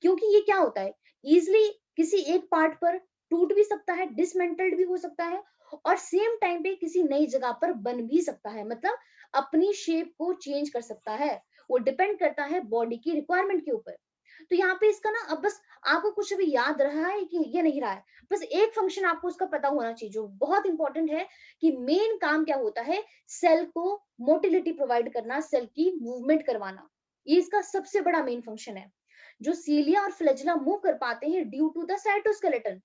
क्योंकि ये क्या होता है, इजिली किसी एक पार्ट पर टूट भी सकता है, डिसमेंटल्ड भी हो सकता है, और सेम टाइम पे किसी नई जगह पर बन भी सकता है, मतलब अपनी शेप को चेंज कर सकता है। वो डिपेंड करता है बॉडी की रिक्वायरमेंट के ऊपर। तो यहाँ पे इसका ना, अब बस आपको कुछ अभी याद रहा है कि ये नहीं रहा है, बस एक फंक्शन आपको उसका पता होना चाहिए जो बहुत इंपॉर्टेंट है, कि मेन काम क्या होता है, सेल को मोटिलिटी प्रोवाइड करना, सेल की मूवमेंट करवाना, ये इसका सबसे बड़ा मेन फंक्शन है। जो सीलिया और फ्लैजेला मूव कर पाते हैं due to the cytoskeleton.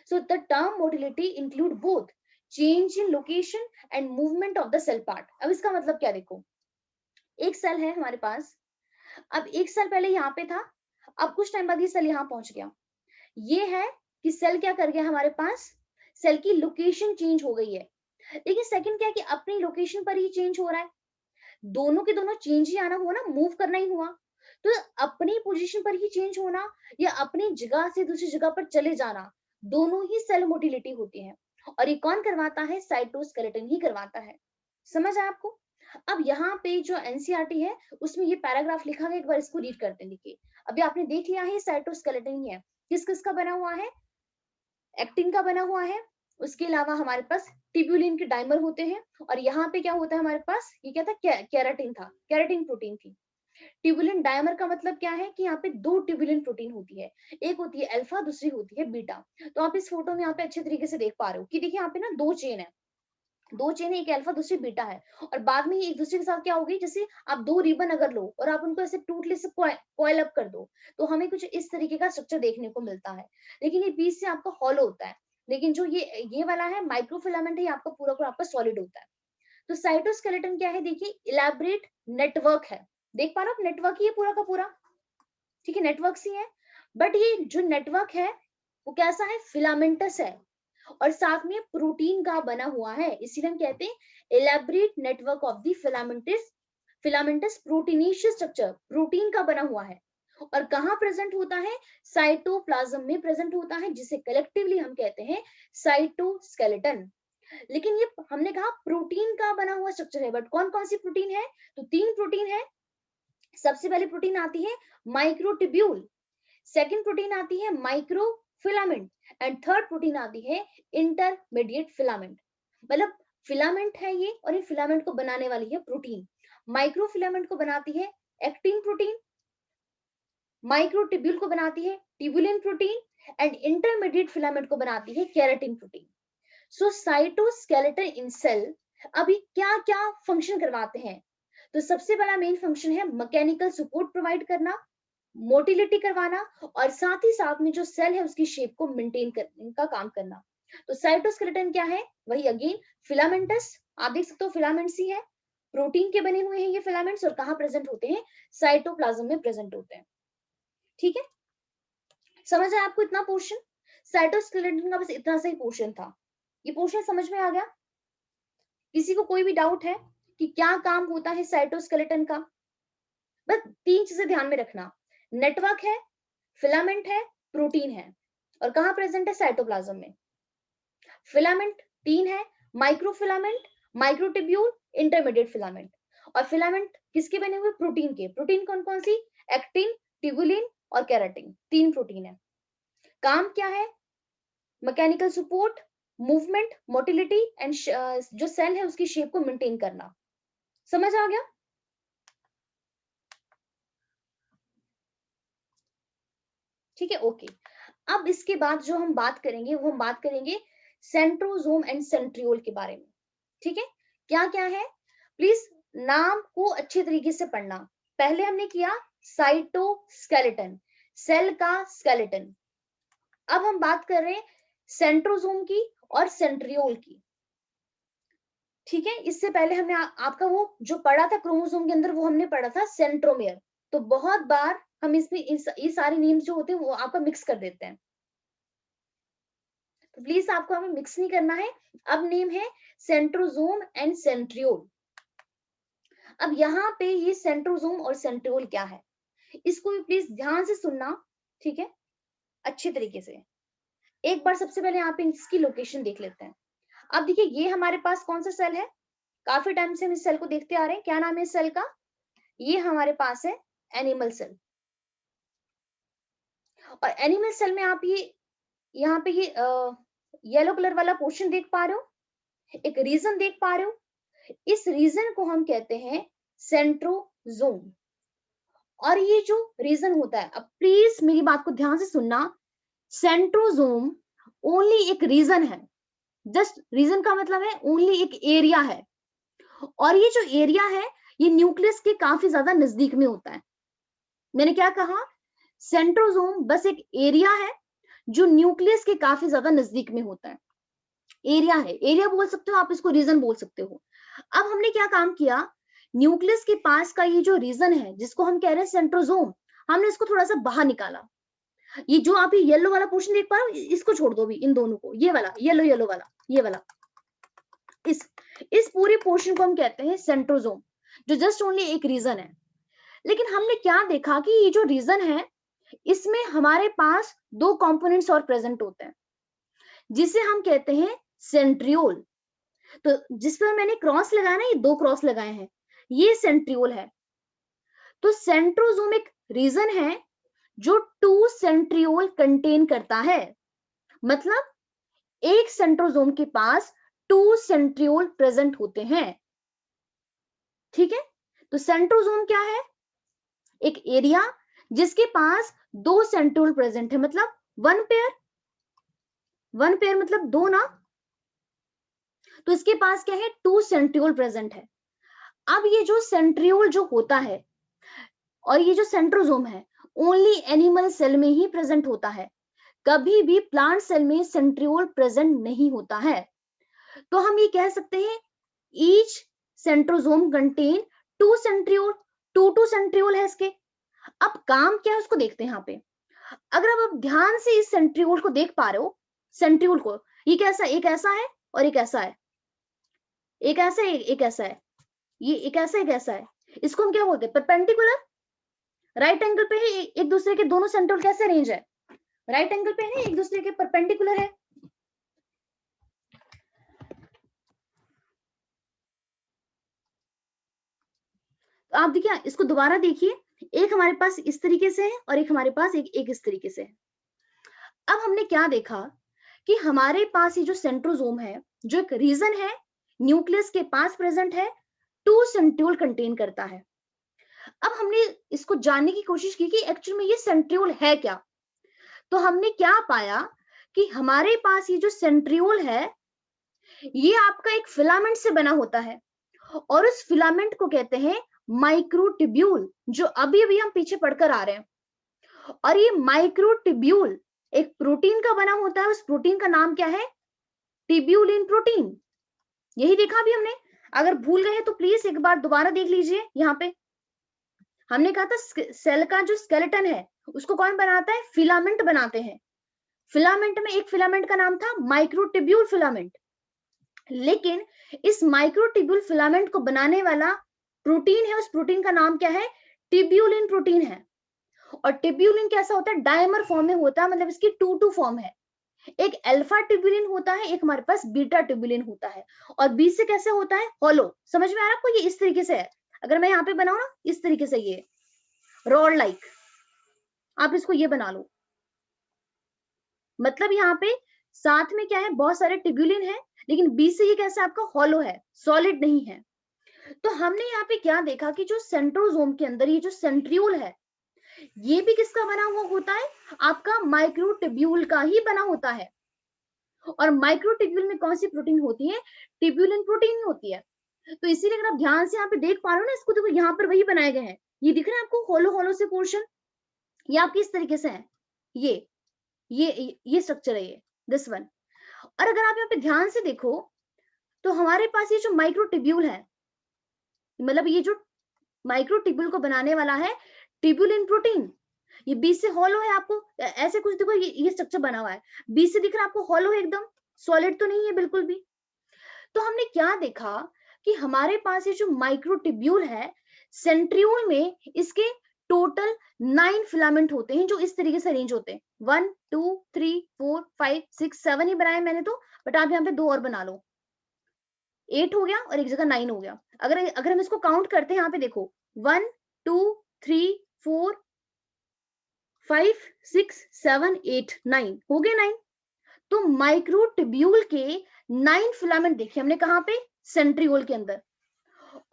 So the term motility include both change in location and movement of the cell part. अब इसका मतलब क्या, देखो, एक सेल है हमारे पास, अब एक सेल पहले यहाँ पे था, अब कुछ टाइम बाद ये सेल यहाँ पहुंच गया। ये है कि सेल क्या कर गया, हमारे पास सेल की लोकेशन चेंज हो गई है। लेकिन सेकंड क्या है कि अपनी लोकेशन पर ही चेंज हो रहा है, दोनों के दोनों चेंज ही आना हुआ ना, मूव करना ही हुआ। तो अपनी पोजीशन पर ही चेंज होना या अपनी जगह से दूसरी जगह पर चले जाना, दोनों ही सेल मोटिलिटी होती है। और ये कौन करवाता है, साइटोस्केलेटन ही करवाता है। समझ आया आपको? अब यहाँ पे जो एनसीईआरटी है उसमें ये पैराग्राफ लिखा है, एक बार इसको रीड करते हैं। देखिए, अभी आपने देख लिया है साइटोस्केलेटन ही है, किस किस का बना हुआ है, एक्टिन का बना हुआ है, उसके अलावा हमारे पास टिब्यूलिन के डाइमर होते हैं, और यहाँ पे क्या होता है हमारे पास, ये क्या था, केराटिन था, केराटिन प्रोटीन थी। ट्यूबुलिन डायमर का मतलब क्या है कि यहाँ पे दो ट्यूबुलिन प्रोटीन होती है, एक होती है अल्फा, दूसरी होती है बीटा। तो आप इस फोटो में यहाँ पे अच्छे तरीके से देख पा रहे हो कि देखिए यहाँ पे ना दो चेन है, दो चेन है, एक अल्फा दूसरी बीटा है, और बाद में ये एक दूसरे के साथ क्या होगी, जैसे आप दो रिबन अगर लो और आप उनको ऐसे टूटले से कॉइल अप कर दो, तो हमें कुछ इस तरीके का स्ट्रक्चर देखने को मिलता है। लेकिन ये बीच से आपका हॉलो होता है, लेकिन जो ये वाला है माइक्रोफिलामेंट है, ये आपका पूरा आपका सॉलिड होता है। तो साइटोस्केलेटन क्या है, देखिए इलेबरेट नेटवर्क है, देख पा रहे हो, नेटवर्क ही है पूरा का पूरा, ठीक है, नेटवर्क ही है। बट ये जो नेटवर्क है वो कैसा है, फिलामेंटस है, और साथ में प्रोटीन का बना हुआ है, इसीलिए हम कहते हैं elaborate network of the filamentous, filamentous proteinaceous structure, protein का बना हुआ है। और कहाँ प्रेजेंट होता है, साइटोप्लाज्म में प्रेजेंट होता है, जिसे कलेक्टिवली हम कहते हैं साइटोस्केलेटन। लेकिन ये हमने कहा प्रोटीन का बना हुआ स्ट्रक्चर है, बट कौन कौन सी प्रोटीन है, तो तीन प्रोटीन है। सबसे पहले प्रोटीन आती है माइक्रोट्यूब्यूल, सेकंड प्रोटीन आती है माइक्रोफिलामेंट, एंड थर्ड प्रोटीन आती है इंटरमीडिएट फिलामेंट। मतलब फिलामेंट है ये, और ये फिलामेंट को बनाने वाली है प्रोटीन। माइक्रोफिलामेंट को बनाती है एक्टिन प्रोटीन, माइक्रोट्यूब्यूल को बनाती है tubulin protein, and intermediate filament को बनाती है keratin protein. So cytoskeleton in cell अभी क्या क्या फंक्शन करवाते हैं, तो सबसे बड़ा मेन फंक्शन है मैकेनिकल सपोर्ट प्रोवाइड करना, मोटिलिटी करवाना, और साथ ही साथ में जो सेल है उसकी शेप को मेंटेन करने का काम करना। तो साइटोस्केलेटन क्या है, वही अगेन फिलामेंटस, आप देख सकते हो फिलामेंट्स ही है, प्रोटीन के बने हुए हैं ये फिलामेंट्स, और कहाँ प्रेजेंट होते हैं, साइटोप्लाज्म में प्रेजेंट होते हैं। ठीक है, समझ आया आपको इतना पोर्शन, साइटोस्केलेटन का बस इतना सा ही पोर्शन था। ये पोर्शन समझ में आ गया? किसी को कोई भी डाउट है कि क्या काम होता है साइटोस्केलेटन का? बस तीन चीजें ध्यान में रखना, नेटवर्क है, फिलामेंट है, प्रोटीन है, और कहाँ प्रेजेंट है, साइटोप्लाज्म में। फिलामेंट तीन है, माइक्रोफिलामेंट, माइक्रोट्यूब्यूल, इंटरमीडिएट फिलामेंट। और फिलामेंट किसके बने हुए, प्रोटीन के। प्रोटीन कौन कौन सी, एक्टिन, ट्यूबुलिन और केराटिन, तीन प्रोटीन है। काम क्या है, mechanical support, movement, motility, and जो सेल है उसकी शेप को मेंटेन करना। समझ आ गया? ठीक है, ओके। अब इसके बाद जो हम बात करेंगे वो हम बात करेंगे सेंट्रोसोम एंड सेंट्रियोल के बारे में। ठीक है, क्या क्या है, प्लीज नाम को अच्छे तरीके से पढ़ना। पहले हमने किया साइटोस्केलेटन, सेल का स्केलेटन। अब हम बात कर रहे हैं सेंट्रोसोम की और सेंट्रियोल की। ठीक है, इससे पहले हमने आपका वो जो पढ़ा था क्रोमोसोम के अंदर, वो हमने पढ़ा था सेंट्रोमियर। तो बहुत बार हम इसमें ये सारे नेम्स जो होते हैं वो आपका मिक्स कर देते हैं, तो प्लीज आपको हमें मिक्स नहीं करना है। अब नेम है सेंट्रोसोम एंड सेंट्रियोल। अब यहाँ पे ये सेंट्रोसोम और सेंट्रियोल क्या है, इसको भी प्लीज ध्यान से सुनना। ठीक है, अच्छे तरीके से। एक बार सबसे पहले यहाँ पे इसकी लोकेशन देख लेते हैं। अब देखिए, ये हमारे पास कौन सा सेल है, काफी टाइम से हम इस सेल को देखते आ रहे हैं। क्या नाम है इस सेल का, ये हमारे पास है एनिमल सेल। और एनिमल सेल में आप ये यहाँ पे ये येलो कलर वाला पोर्शन देख पा रहे हो, एक रीजन देख पा रहे हो, इस रीजन को हम कहते हैं सेंट्रोसोम। और ये जो रीजन होता है, अब प्लीज मेरी बात को ध्यान से सुनना, सेंट्रोसोम ओनली एक रीजन है, जस्ट रीजन का मतलब है ओनली एक एरिया है। और ये जो एरिया है ये न्यूक्लियस के काफी ज्यादा नजदीक में होता है। मैंने क्या कहा, सेंट्रोसोम बस एक एरिया है जो न्यूक्लियस के काफी ज्यादा नजदीक में होता है। एरिया है, एरिया बोल सकते हो आप, इसको रीजन बोल सकते हो। अब हमने क्या काम किया, न्यूक्लियस के पास का ये जो रीजन है जिसको हम कह रहे हैं सेंट्रोसोम, हमने इसको थोड़ा सा बाहर निकाला। ये जो आप ये येलो वाला पोर्शन देख पा रहे हो, इसको छोड़ दो अभी, इन दोनों को, ये वाला येलो येलो वाला, ये वाला, इस पूरे पोर्शन को हम कहते हैं सेंट्रोसोम, जो जस्ट ओनली एक रीजन है। लेकिन हमने क्या देखा कि ये जो रीजन है इसमें हमारे पास दो कंपोनेंट्स और प्रेजेंट होते हैं, जिसे हम कहते हैं सेंट्रियोल। तो जिस पर मैंने क्रॉस लगाया ना, ये दो क्रॉस लगाए हैं, ये सेंट्रियोल है। तो सेंट्रोसोम एक रीजन है जो 2 सेंट्रियोल कंटेन करता है, मतलब एक सेंट्रोसोम के पास 2 सेंट्रियोल प्रेजेंट होते हैं। ठीक है, तो सेंट्रोसोम क्या है, एक एरिया जिसके पास 2 सेंट्रियोल प्रेजेंट है, मतलब 1 पेयर मतलब 2 ना, तो इसके पास क्या है, 2 सेंट्रियोल प्रेजेंट है। अब ये जो सेंट्रियोल जो होता है और ये जो सेंट्रोसोम है ओनली एनिमल सेल में ही प्रेजेंट होता है, कभी भी प्लांट सेल में सेंट्रियोल प्रेजेंट नहीं होता है। तो हम ये कह सकते हैं each centrosome contain 2 centriole, 2 centriole है इसके। अब काम क्या है उसको देखते हैं यहाँ पे। अगर आप ध्यान से इस सेंट्रियोल को देख पा रहे हो, सेंट्रियोल को, ये कैसा, एक ऐसा है और एक ऐसा है, एक ऐसा है एक ऐसा है, ये एक ऐसा एक ऐसा है, इसको हम क्या बोलते हैं, परपेंडिकुलर। राइट एंगल पे है एक दूसरे के, दोनों सेंट्रियोल कैसे अरेंज है, राइट एंगल पे है, एक दूसरे के परपेंडिकुलर है। तो आप देखिए, इसको दोबारा देखिए, एक हमारे पास इस तरीके से है और एक हमारे पास एक इस तरीके से है। अब हमने क्या देखा कि हमारे पास ये जो सेंट्रोसोम है, जो एक रीजन है, न्यूक्लियस के पास प्रेजेंट है, 2 सेंट्रियोल कंटेन करता है। अब हमने इसको जानने की कोशिश की कि एक्चुअल में ये सेंट्रियोल है क्या। तो हमने क्या पाया कि हमारे पास ये जो सेंट्रियोल है ये आपका एक फिलामेंट से बना होता है, और उस फिलामेंट को कहते हैं माइक्रोट्यूब्यूल, जो अभी अभी हम पीछे पढ़कर आ रहे हैं। और ये माइक्रोट्यूब्यूल एक प्रोटीन का बना होता है, उस प्रोटीन का नाम क्या है, ट्यूब्यूलिन प्रोटीन। यही देखा अभी हमने, अगर भूल गए तो प्लीज एक बार दोबारा देख लीजिए। यहाँ पे हमने कहा था सेल का जो स्केलेटन है उसको कौन बनाता है, फिलामेंट बनाते हैं। फिलामेंट में एक फिलामेंट का नाम था माइक्रोट्यूब्यूल फिलामेंट, लेकिन इस माइक्रोट्यूब्यूल फिलामेंट को बनाने वाला प्रोटीन है, उस प्रोटीन का नाम क्या है, ट्यूब्यूलिन प्रोटीन है। और ट्यूब्यूलिन कैसा होता है, डायमर फॉर्म में होता है, मतलब इसकी 2 फॉर्म है, एक अल्फा ट्यूब्यूलिन होता है, एक हमारे पास बीटा ट्यूब्यूलिन होता है। और बी से कैसे होता है, हॉलो। समझ में आ रहा है आपको, ये इस तरीके से है, अगर मैं यहाँ पे बनाऊं ना इस तरीके से, ये रॉड लाइक, आप इसको ये बना लो, मतलब यहाँ पे साथ में क्या है, बहुत सारे ट्यूब्यूलिन है, लेकिन बी से ये कैसे आपका हॉलो है, सॉलिड नहीं है। तो हमने यहाँ पे क्या देखा कि जो सेंट्रोसोम के अंदर ये जो सेंट्रियोल है, ये भी किसका बना हुआ होता है? आपका माइक्रोट्यूब्यूल का ही बना होता है। और माइक्रोट्यूब्यूल में कौन सी प्रोटीन होती है? ट्यूब्यूलिन प्रोटीन होती है। तो इसीलिए अगर आप ध्यान से यहाँ पे देख पा रहे हो ना, इसको देखो यहाँ पर वही बनाए गए हैं। ये दिख रहा है आपको होलो होलो से पोर्शन? ये आपकी इस तरीके से है, ये स्ट्रक्चर है, ये दिस वन। और अगर आप यहाँ पे ध्यान से देखो तो हमारे पास ये जो माइक्रोट्यूब्यूल है, मतलब ये जो माइक्रोट्यूब्यूल को बनाने वाला है ट्यूब्यूलिन प्रोटीन, ये बीच से हॉलो है। आपको ऐसे कुछ देखो, ये स्ट्रक्चर बना हुआ है, बीच से दिख रहा है आपको हॉलो है, एकदम सॉलिड तो नहीं है बिल्कुल भी। तो हमने क्या देखा कि हमारे पास ये जो माइक्रोट्यूब्यूल है, सेंट्रियोल में इसके टोटल 9 फिलामेंट होते हैं जो इस तरीके से अरेंज होते हैं। 1 2 3 4 5 6 7 ही बनाए मैंने तो, बट आप यहाँ पे 2 और बना लो, 8 हो गया और एक जगह 9 हो गया। अगर हम इसको काउंट करते हैं, यहाँ पे देखो 1 2 3 4 5 6 7 8 9 हो गए 9। तो माइक्रोट्यूब्यूल के 9 फिलामेंट देखे हमने कहाँ पे? सेंट्रियोल के अंदर।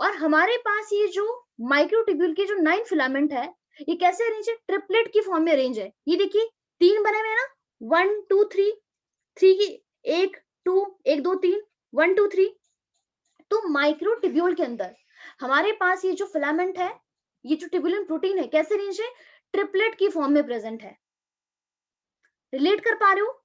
और हमारे पास ये जो माइक्रोट्यूब्यूल के जो 9 फिलामेंट है, ये कैसे अरेंज है? ट्रिपलेट की फॉर्म में अरेंज है। ये देखिए 3 बने हुए हैं ना, 1 2 3, 3 की 1 2 1 2 3 1 2 3। तो माइक्रोट्यूब्यूल के अंदर हमारे पास ये जो फिलामेंट है, ये जो ट्यूब्यूलिन प्रोटीन है, कैसे अरेंज है? ट्रिपलेट की फॉर्म में प्रेजेंट है। रिलेट कर पा रहे हो?